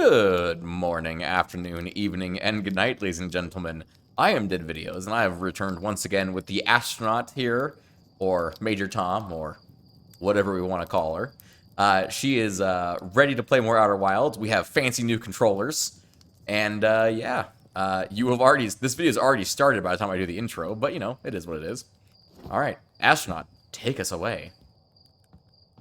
Good morning, afternoon, evening, and good night, ladies and gentlemen. I am Did Videos, and I have returned once again with the Astronaut here, or Major Tom, or whatever we want to call her. She is ready to play more Outer Wilds. We have fancy new controllers, and this video's already started by the time I do the intro, but you know, it is what it is. All right, Astronaut, take us away.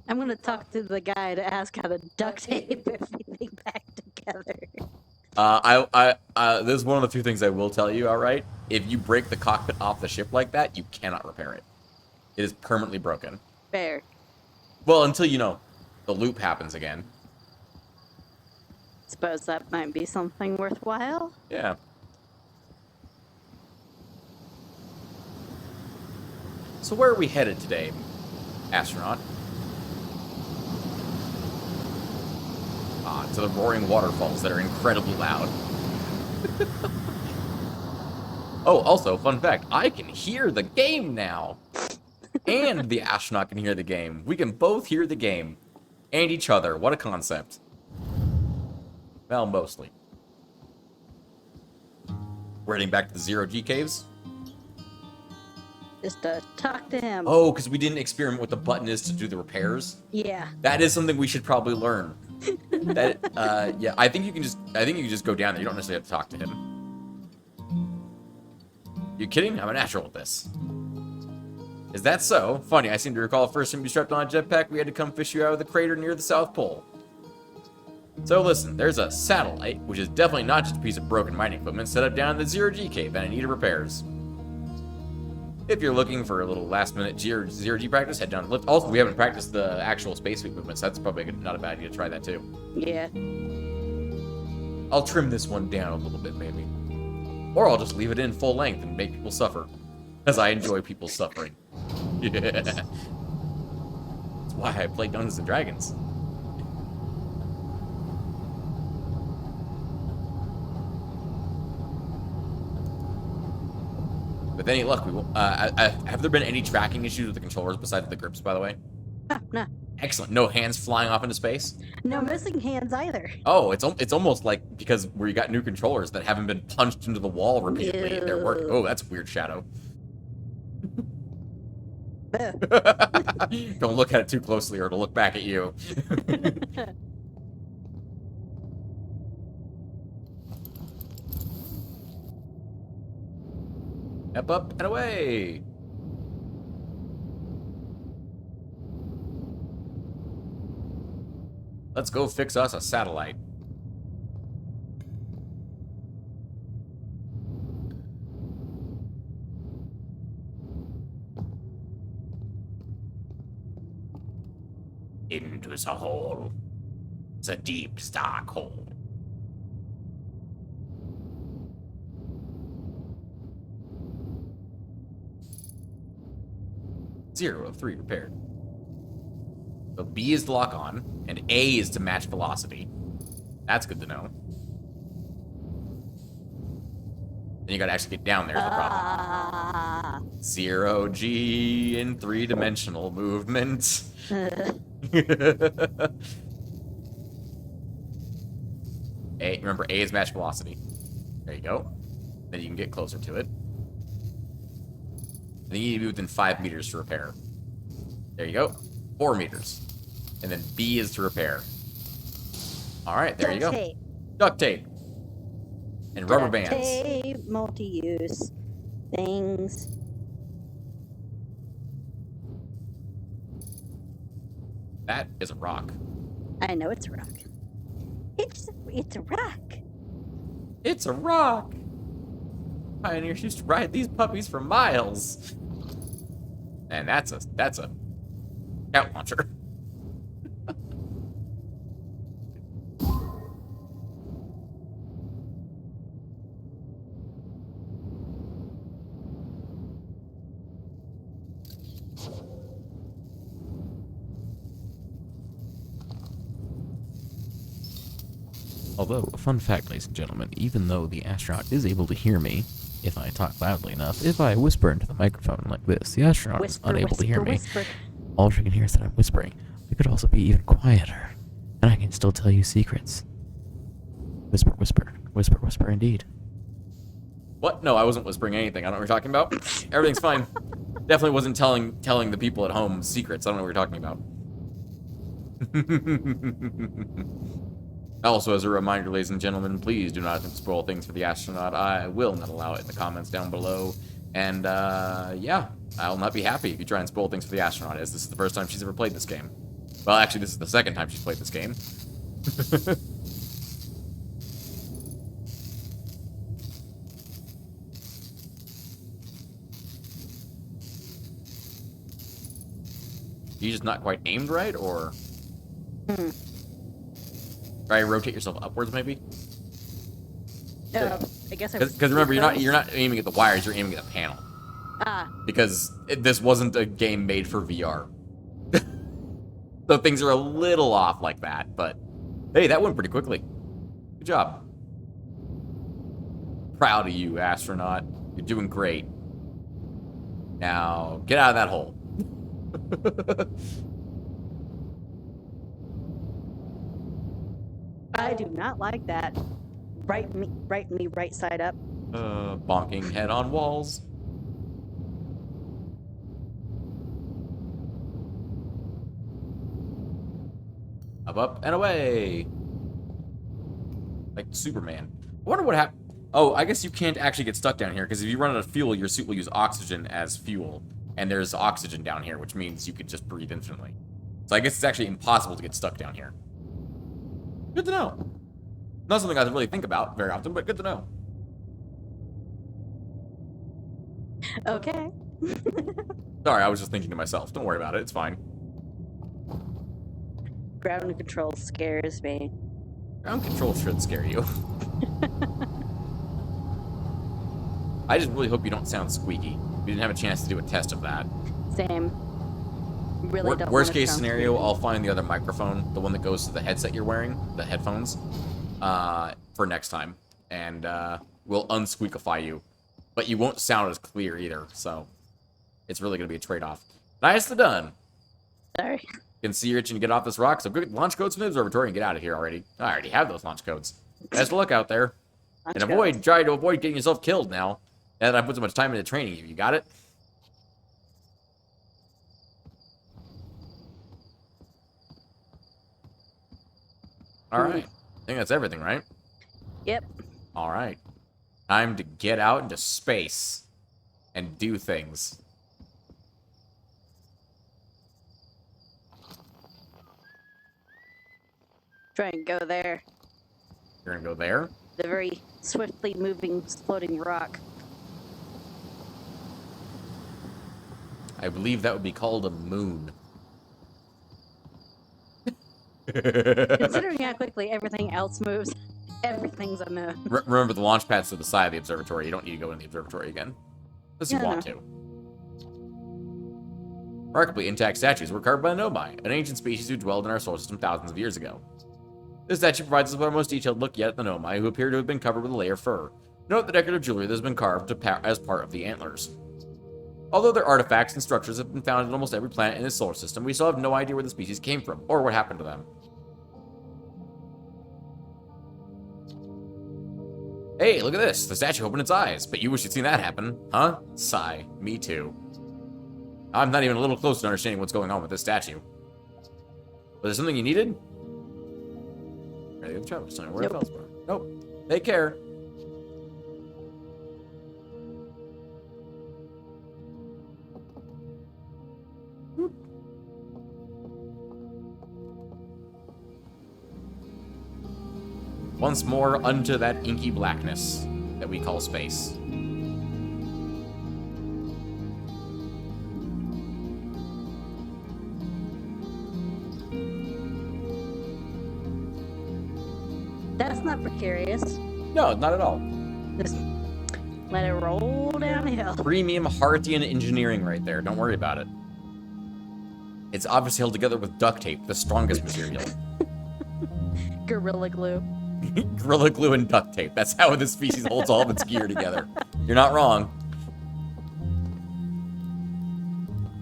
I'm gonna talk to the guy to ask how to duct tape everything back together. This is one of the few things I will tell you, alright? If you break the cockpit off the ship like that, you cannot repair it. It is permanently broken. Fair. Well, until, you know, the loop happens again. Suppose that might be something worthwhile. Yeah. So where are we headed today, Astronaut? To the roaring waterfalls that are incredibly loud. Oh, also, fun fact, I can hear the game now. And the Astronaut can hear the game. We can both hear the game. And each other. What a concept. Well, mostly. We're heading back to the Zero-G caves. Just to talk to him. Oh, because we didn't experiment what the button is to do the repairs. Yeah. That is something we should probably learn. Yeah, I think you can just go down there. You don't necessarily have to talk to him. You kidding? I'm a natural at this. Is that so? Funny, I seem to recall the first time you strapped on a jetpack, we had to come fish you out of the crater near the South Pole. So listen, there's a satellite, which is definitely not just a piece of broken mining equipment, set up down in the Zero-G cave and in need of repairs. If you're looking for a little last-minute Zero-G practice, head down the lift. Also, we haven't practiced the actual space suite movements. That's probably not a bad idea to try that, too. Yeah. I'll trim this one down a little bit, maybe. Or I'll just leave it in full length and make people suffer. As I enjoy people suffering. Yeah. That's why I play Dungeons & Dragons. With any luck, we will. Have there been any tracking issues with the controllers besides the grips, by the way? No. Excellent. No hands flying off into space? No missing hands either. Oh, it's almost like because we got new controllers that haven't been punched into the wall repeatedly. Ew. They're working. Oh, that's a weird shadow. Don't look at it too closely or it'll look back at you. Up and away! Let's go fix us a satellite. Into the hole. It's a deep, dark hole. Zero of 3 repaired. So B is to lock on, and A is to match velocity. That's good to know. Then you gotta actually get down there is the problem. Zero-G in 3-dimensional movement. Remember, A is match velocity. There you go. Then you can get closer to it. Then you need to be within 5 meters to repair. There you go. 4 meters. And then B is to repair. Alright, there you go. Tape. Duct tape. And rubber bands. Tape, multi-use things. That is a rock. I know it's a rock. It's a rock. It's a rock. Pioneers used to ride these puppies for miles. And that's a scout launcher. Although, fun fact, ladies and gentlemen, even though the astronaut is able to hear me, if I talk loudly enough, if I whisper into the microphone like this, the astronaut is unable to hear me. All she can hear is that I'm whispering. It could also be even quieter, and I can still tell you secrets. Whisper, whisper, whisper, whisper, indeed. What? No, I wasn't whispering anything. I don't know what you're talking about. Everything's fine. Definitely wasn't telling the people at home secrets. I don't know what you're talking about. Also, as a reminder, ladies and gentlemen, please do not spoil things for the astronaut. I will not allow it in the comments down below. And, yeah, I'll not be happy if you try and spoil things for the astronaut, as this is the first time she's ever played this game. Well, actually, this is the second time she's played this game. You just not quite aimed right, or try to rotate yourself upwards, maybe? I guess because remember, you're not aiming at the wires, you're aiming at the panel. Because this wasn't a game made for VR. So things are a little off like that, but hey, that went pretty quickly. Good job. Proud of you, astronaut. You're doing great. Now, get out of that hole. I do not like that. Right me right side up. Bonking head on walls. Up, and away. Like Superman. I wonder what happened. Oh, I guess you can't actually get stuck down here, because if you run out of fuel, your suit will use oxygen as fuel. And there's oxygen down here, which means you could just breathe infinitely. So I guess it's actually impossible to get stuck down here. Good to know. Not something I really think about very often, but good to know. Okay. Sorry, I was just thinking to myself. Don't worry about it. It's fine. Ground control scares me. Ground control should scare you. I just really hope you don't sound squeaky. We didn't have a chance to do a test of that. Same. Really don't. Worst case scenario, I'll find the other microphone, the one that goes to the headset you're wearing, the headphones, for next time, and we'll unsqueakify you. But you won't sound as clear either, so it's really gonna be a trade-off. Nicely done. Sorry. You can see you're itching to get off this rock, so go get launch codes from the observatory and get out of here already. I already have those launch codes. Best of luck out there. And try to avoid getting yourself killed now. Now that I put so much time into training you. You got it? Alright. I think that's everything, right? Yep. Alright. Time to get out into space. And do things. Try and go there. You're gonna go there? The very swiftly moving, floating rock. I believe that would be called a moon. Considering how quickly everything else moves, everything's a moon. Remember the launch pad's to the side of the observatory. You don't need to go in the observatory again. Unless you want to. Remarkably intact statues were carved by the Nomai, an ancient species who dwelled in our solar system thousands of years ago. This statue provides us with our most detailed look yet at the Nomai, who appear to have been covered with a layer of fur. Note the decorative jewelry that has been carved as part of the antlers. Although their artifacts and structures have been found in almost every planet in this solar system, we still have no idea where the species came from, or what happened to them. Hey, look at this! The statue opened its eyes, but you wish you'd seen that happen, huh? Sigh. Me too. I'm not even a little close to understanding what's going on with this statue. Was there something you needed? Ready to travel center. Where else? Nope. Take care. Once more unto that inky blackness that we call space. That's not precarious. No, not at all. Just let it roll downhill. Premium Hearthian engineering right there. Don't worry about it. It's obviously held together with duct tape, the strongest material. Gorilla glue. Gorilla glue and duct tape. That's how this species holds all of its gear together. You're not wrong.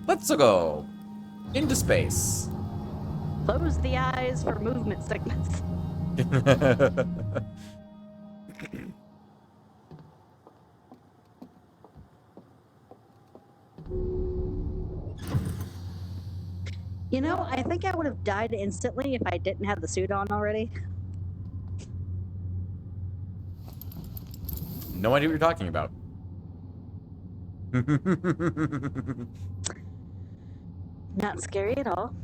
Let's go into space. Close the eyes for movement sickness. You know, I think I would have died instantly if I didn't have the suit on already. No idea what you're talking about. Not scary at all.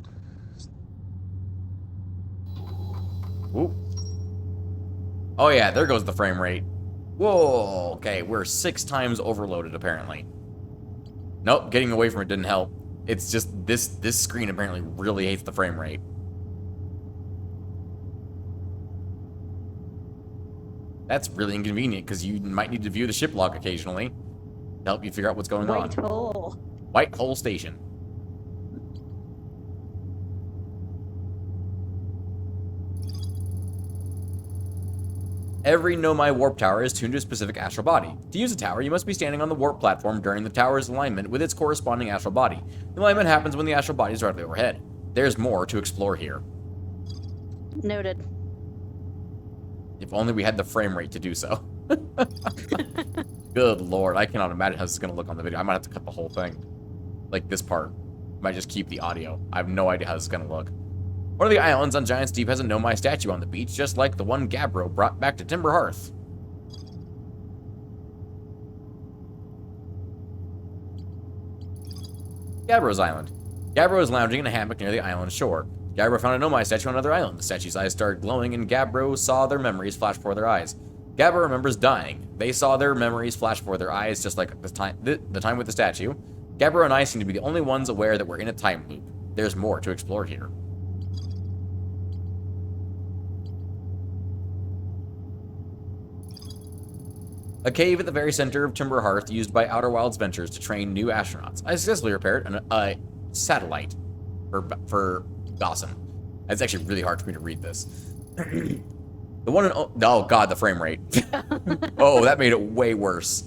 Ooh. Oh yeah, there goes the frame rate. Whoa, okay, we're 6 times overloaded apparently. Nope, getting away from it didn't help. It's just this screen apparently really hates the frame rate. That's really inconvenient because you might need to view the ship log occasionally to help you figure out what's going on. White hole. White Hole Station. Every Nomai warp tower is tuned to a specific astral body. To use a tower, you must be standing on the warp platform during the tower's alignment with its corresponding astral body. The alignment happens when the astral body is directly overhead. There's more to explore here. Noted. If only we had the frame rate to do so. Good lord, I cannot imagine how this is going to look on the video. I might have to cut the whole thing. Like this part. I might just keep the audio. I have no idea how this is going to look. One of the islands on Giant's Deep has a Nomai statue on the beach, just like the one Gabbro brought back to Timber Hearth. Gabbro's Island. Gabbro is lounging in a hammock near the island's shore. Gabbro found a Nomai statue on another island. The statue's eyes started glowing, and Gabbro saw their memories flash before their eyes. Gabbro remembers dying. They saw their memories flash before their eyes, just like the time with the statue. Gabbro and I seem to be the only ones aware that we're in a time loop. There's more to explore here. A cave at the very center of Timber Hearth used by Outer Wilds Ventures to train new astronauts. I successfully repaired a satellite for Dawson. It's actually really hard for me to read this. The one and oh god, the frame rate. Oh, that made it way worse.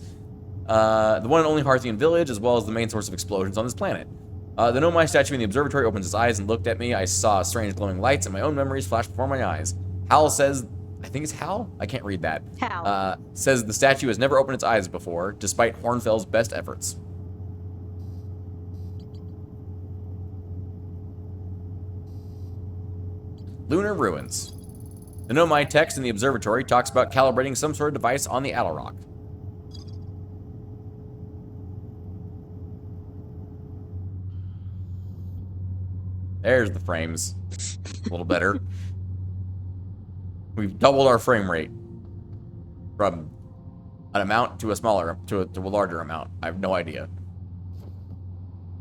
The one and only Hearthian village, as well as the main source of explosions on this planet. The Nomai statue in the observatory opens its eyes and looked at me. I saw strange glowing lights, and my own memories flashed before my eyes. Hal says, I think it's Hal? I can't read that. Hal. Says the statue has never opened its eyes before, despite Hornfell's best efforts. Lunar Ruins. The Nomai text in the observatory talks about calibrating some sort of device on the Alarock. There's the frames. A little better. We've doubled our frame rate from an amount to a smaller, to a larger amount. I have no idea.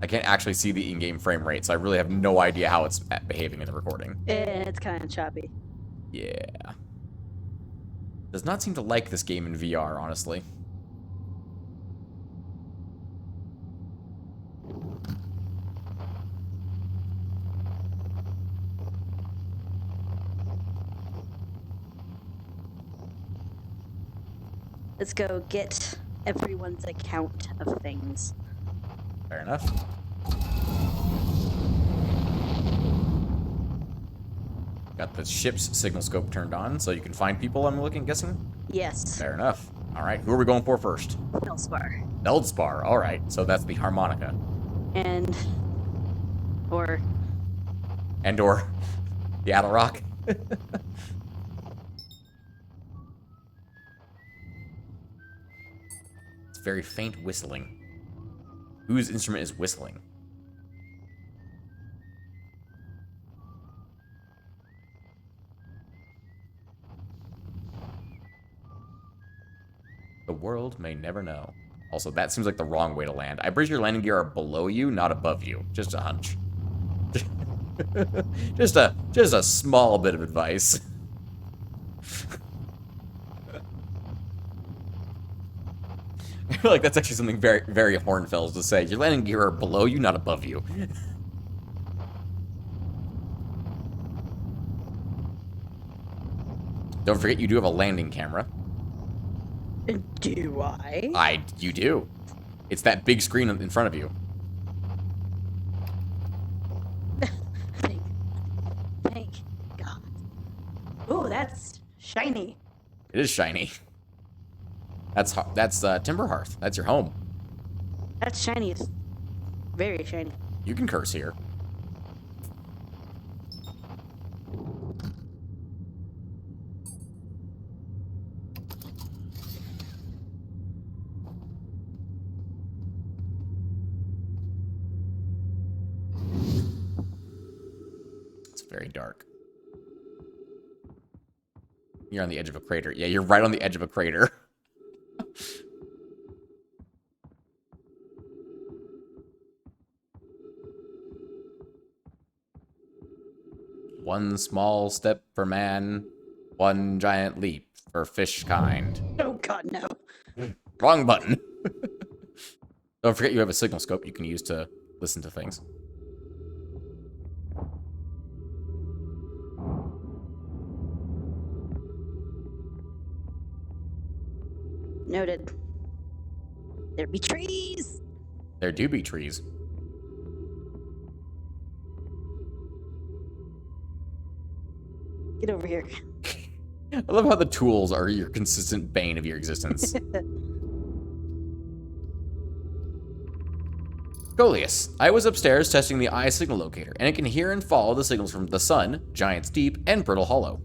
I can't actually see the in-game frame rate, so I really have no idea how it's behaving in the recording. It's kind of choppy. Yeah. Does not seem to like this game in VR, honestly. Let's go get everyone's account of things. Fair enough. Got the ship's signal scope turned on, so you can find people, I'm guessing? Yes. Fair enough. Alright, who are we going for first? Feldspar. Feldspar, alright. So that's the harmonica. Or the Alarock. It's very faint whistling. Whose instrument is whistling? The world may never know. Also, that seems like the wrong way to land. I believe your landing gear are below you, not above you. Just a hunch. just a small bit of advice. I feel like that's actually something very, very Hornfells to say. Your landing gear are below you, not above you. Don't forget you do have a landing camera. do I? You do. It's that big screen in front of you. Thank God. Ooh, that's shiny. It is shiny. That's Timber Hearth. That's your home. That's shiny. It's very shiny. You can curse here. very dark. You're on the edge of a crater. Yeah, you're right on the edge of a crater. One small step for man, one giant leap for fish kind. Oh god, no. Wrong button. Don't forget you have a signal scope you can use to listen to things. Noted. There be trees. There do be trees. Get over here. I love how the tools are your consistent bane of your existence. Coleus, I was upstairs testing the eye signal locator, and it can hear and follow the signals from the sun, Giant's Deep, and Brittle Hollow.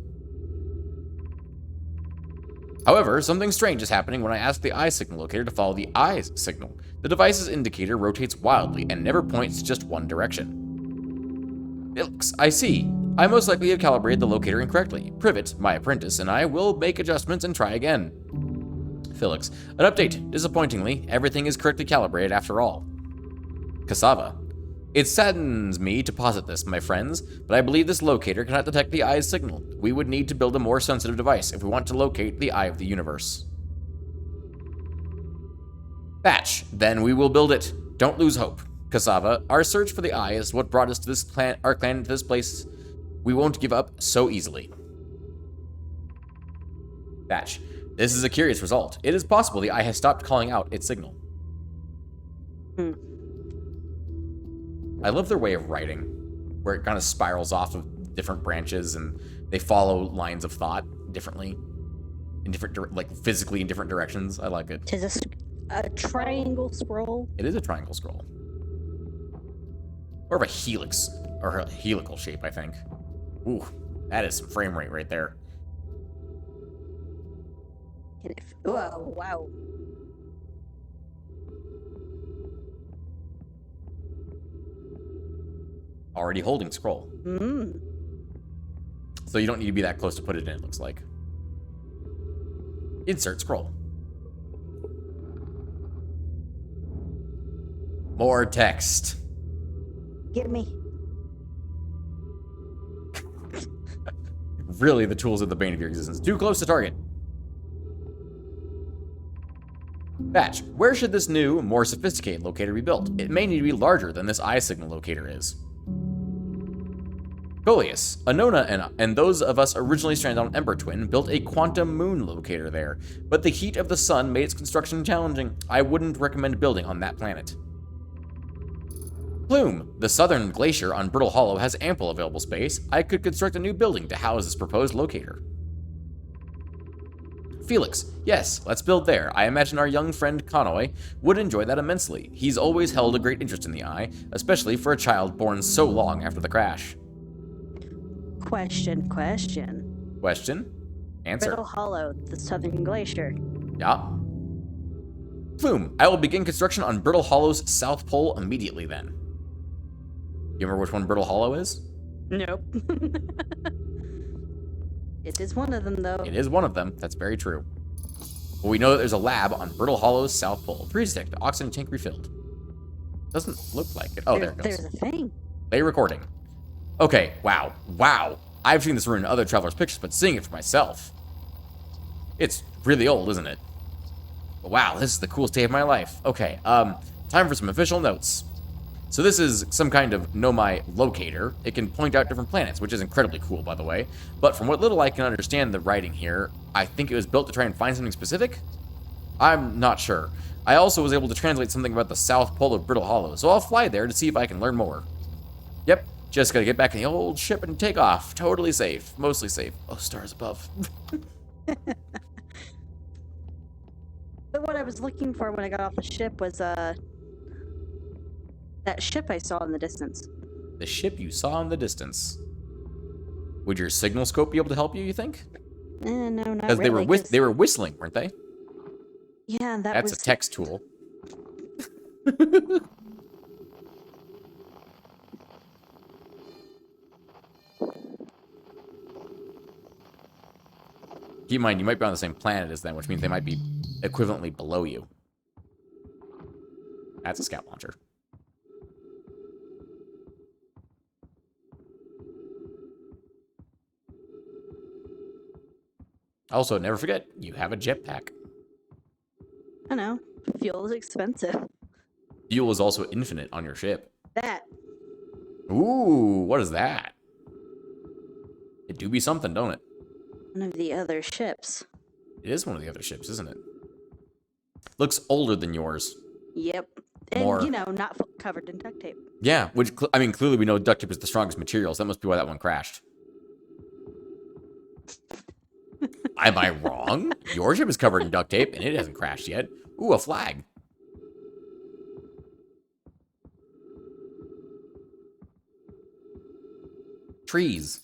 However, something strange is happening when I ask the eye signal locator to follow the eye's signal. The device's indicator rotates wildly and never points just one direction. Ilks, I see. I most likely have calibrated the locator incorrectly. Privet, my apprentice, and I will make adjustments and try again. Felix, an update. Disappointingly, everything is correctly calibrated after all. Cassava, it saddens me to posit this, my friends, but I believe this locator cannot detect the eye's signal. We would need to build a more sensitive device if we want to locate the eye of the universe. Thatch, then we will build it. Don't lose hope. Cassava, our search for the eye is what brought us to this our clan to this place. We won't give up so easily. Thatch, this is a curious result. It is possible the eye has stopped calling out its signal. I love their way of writing, where it kind of spirals off of different branches and they follow lines of thought differently, in different, like physically in different directions. I like it. Is this a triangle scroll? It is a triangle scroll. Or of a helix, or a helical shape, I think. Ooh, that is some frame rate right there. Whoa, wow. Already holding scroll. So you don't need to be that close to put it in, it looks like. Insert scroll. More text. Get me. Really, the tools are the bane of your existence. Too close to target. Batch, where should this new, more sophisticated locator be built? It may need to be larger than this eye signal locator is. Coleus, Anona and those of us originally stranded on Ember Twin built a quantum moon locator there, but the heat of the sun made its construction challenging. I wouldn't recommend building on that planet. Plume, the southern glacier on Brittle Hollow has ample available space. I could construct a new building to house this proposed locator. Felix, yes, let's build there. I imagine our young friend Connoy would enjoy that immensely. He's always held a great interest in the eye, especially for a child born so long after the crash. Question. Question? Answer. Brittle Hollow, the southern glacier. Yeah. Plume, I will begin construction on Brittle Hollow's south pole immediately then. You remember which one Brittle Hollow is? Nope. It is one of them, though. It is one of them. That's very true. Well, we know that there's a lab on Brittle Hollow's south pole. Freeze detect. Oxygen tank refilled. Doesn't look like it. Oh, there it goes. There's a thing. Play recording. Okay, wow. Wow. I've seen this rune in other travelers' pictures, but seeing it for myself. It's really old, isn't it? But wow, this is the coolest day of my life. Okay, time for some official notes. So this is some kind of Nomai locator. It can point out different planets, which is incredibly cool, by the way. But from what little I can understand the writing here, I think it was built to try and find something specific? I'm not sure. I also was able to translate something about the South Pole of Brittle Hollow, so I'll fly there to see if I can learn more. Yep, just gotta get back in the old ship and take off. Totally safe. Mostly safe. Oh, stars above. But what I was looking for when I got off the ship was, that ship I saw in the distance. The ship you saw in the distance. Would your signal scope be able to help you, you think? No, not really. Because they were whistling, weren't they? Yeah, That's a text tool. Keep in mind, you might be on the same planet as them, which means they might be equivalently below you. That's a scout launcher. Also, never forget, you have a jetpack. I know. Fuel is expensive. Fuel is also infinite on your ship. That. Ooh, what is that? It do be something, don't it? One of the other ships. It is one of the other ships, isn't it? Looks older than yours. Yep. And, More. you know, not covered in duct tape. Yeah, which, I mean, clearly we know duct tape is the strongest material, so that must be why that one crashed. Am I wrong? Your ship is covered in duct tape, and it hasn't crashed yet. Ooh, a flag. Trees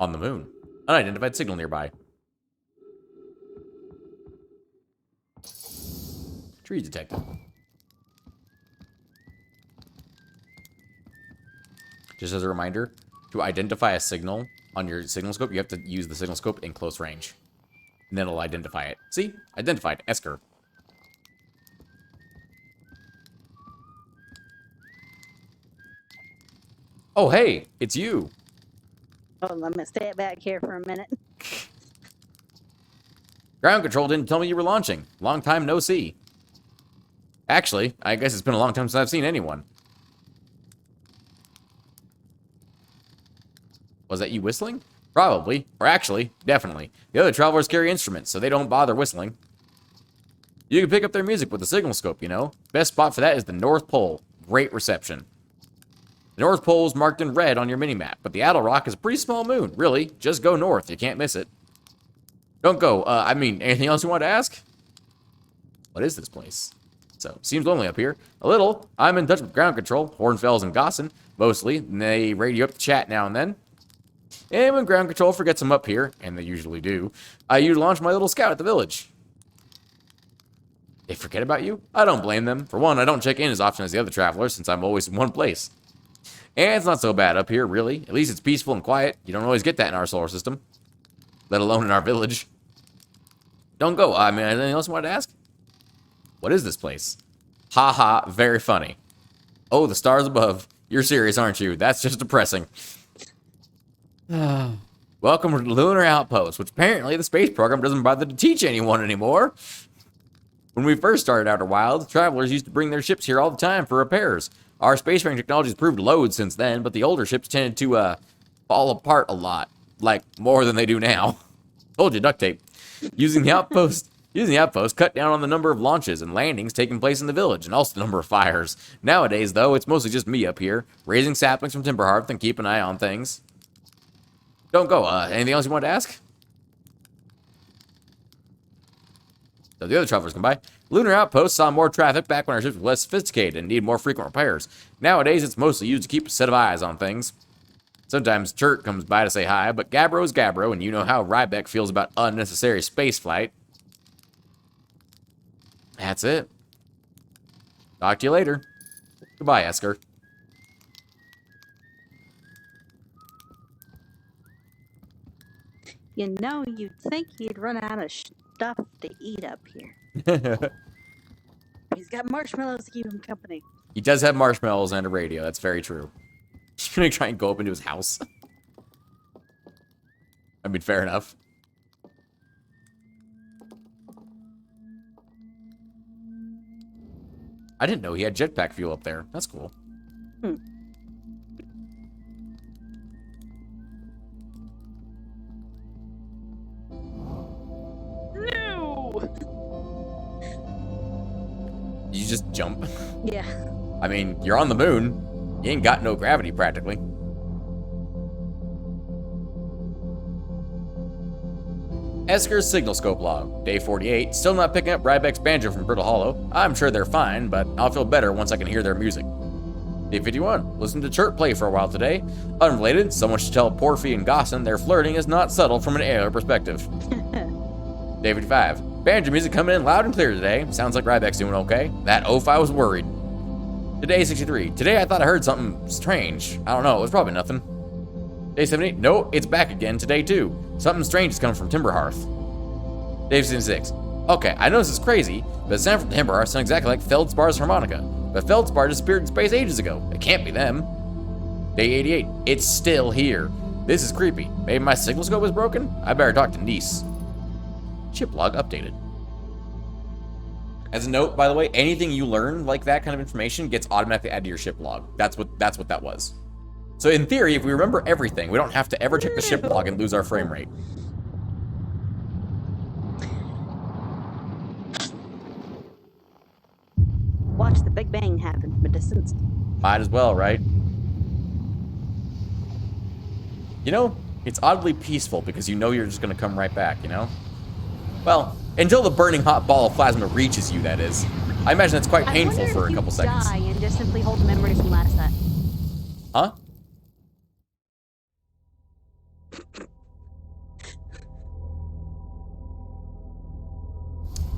on the moon. Unidentified signal nearby. Trees detected. Just as a reminder, to identify a signal on your signal scope, you have to use the signal scope in close range. And then it'll identify it. See? Identified. Esker. Oh, hey! It's you! Oh, I'm gonna stay back here for a minute. Ground control didn't tell me you were launching. Long time no see. Actually, I guess it's been a long time since I've seen anyone. Was that you whistling? Probably. Or actually, definitely. The other travelers carry instruments, so they don't bother whistling. You can pick up their music with the signal scope, you know. Best spot for that is the North Pole. Great reception. The North Pole is marked in red on your minimap, but the Addle Rock is a pretty small moon. Really, just go north. You can't miss it. Don't go. I mean, anything else you want to ask? What is this place? So, seems lonely up here. A little. I'm in touch with ground control, Hornfells and Gossen, mostly. And they radio up the chat now and then. And when ground control forgets I'm up here, and they usually do, I usually launch my little scout at the village. They forget about you? I don't blame them. For one, I don't check in as often as the other travelers, since I'm always in one place. And it's not so bad up here, really. At least it's peaceful and quiet. You don't always get that in our solar system. Let alone in our village. Don't go. I mean, anything else you wanted to ask? What is this place? Ha ha, very funny. Oh, the stars above. You're serious, aren't you? That's just depressing. Welcome to the Lunar Outpost, which apparently the space program doesn't bother to teach anyone anymore. When we first started Outer Wilds, travelers used to bring their ships here all the time for repairs. Our spacefaring technology has proved loads since then, but the older ships tended to fall apart a lot. Like, more than they do now. Told you, duct tape. Using the outpost cut down on the number of launches and landings taking place in the village, and also the number of fires. Nowadays, though, it's mostly just me up here, raising saplings from Timber Hearth and keep an eye on things. Don't go. Anything else you want to ask? So the other travelers come by. Lunar Outpost saw more traffic back when our ships were less sophisticated and needed more frequent repairs. Nowadays, it's mostly used to keep a set of eyes on things. Sometimes Chert comes by to say hi, but Gabbro is Gabbro, and you know how Rybeck feels about unnecessary spaceflight. That's it. Talk to you later. Goodbye, Esker. You know, you'd think he'd run out of stuff to eat up here. He's got marshmallows to keep him company. He does have marshmallows and a radio. That's very true. He's gonna try and go up into his house. I mean, fair enough. I didn't know he had jetpack fuel up there. That's cool. No! You just jump. Yeah. I mean, you're on the moon. You ain't got no gravity, practically. Esker's signal scope log. Day 48. Still not picking up Rybeck's banjo from Brittle Hollow. I'm sure they're fine, but I'll feel better once I can hear their music. Day 51. Listen to Chert play for a while today. Unrelated, someone should tell Porphy and Gossen their flirting is not subtle from an air perspective. Day 55. Banjo music coming in loud and clear today. Sounds like Rybeck's doing okay. That oaf, I was worried. Today 63. Today I thought I heard something strange. I don't know, it was probably nothing. Day 78. No, it's back again today too. Something strange is coming from Timber Hearth. Dave 66. Okay, I know this is crazy, but the sound from the timbre sounds exactly like Feldspar's harmonica. But Feldspar disappeared in space ages ago. It can't be them. Day 88. It's still here. This is creepy. Maybe my signal scope is broken? I better talk to Nice. Chip log updated. As a note, by the way, anything you learn like that kind of information gets automatically added to your ship log. That's what that was. So in theory, if we remember everything, we don't have to ever check the ship log and lose our frame rate. Watch the Big Bang happen from a distance. Might as well, right? You know, it's oddly peaceful because you know you're just going to come right back, you know? Well, until the burning hot ball of plasma reaches you, that is. I imagine that's quite painful for a couple seconds. Die and just simply hold the memories from last night. Huh?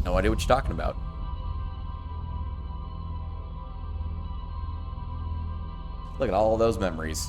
No idea what you're talking about. Look at all those memories.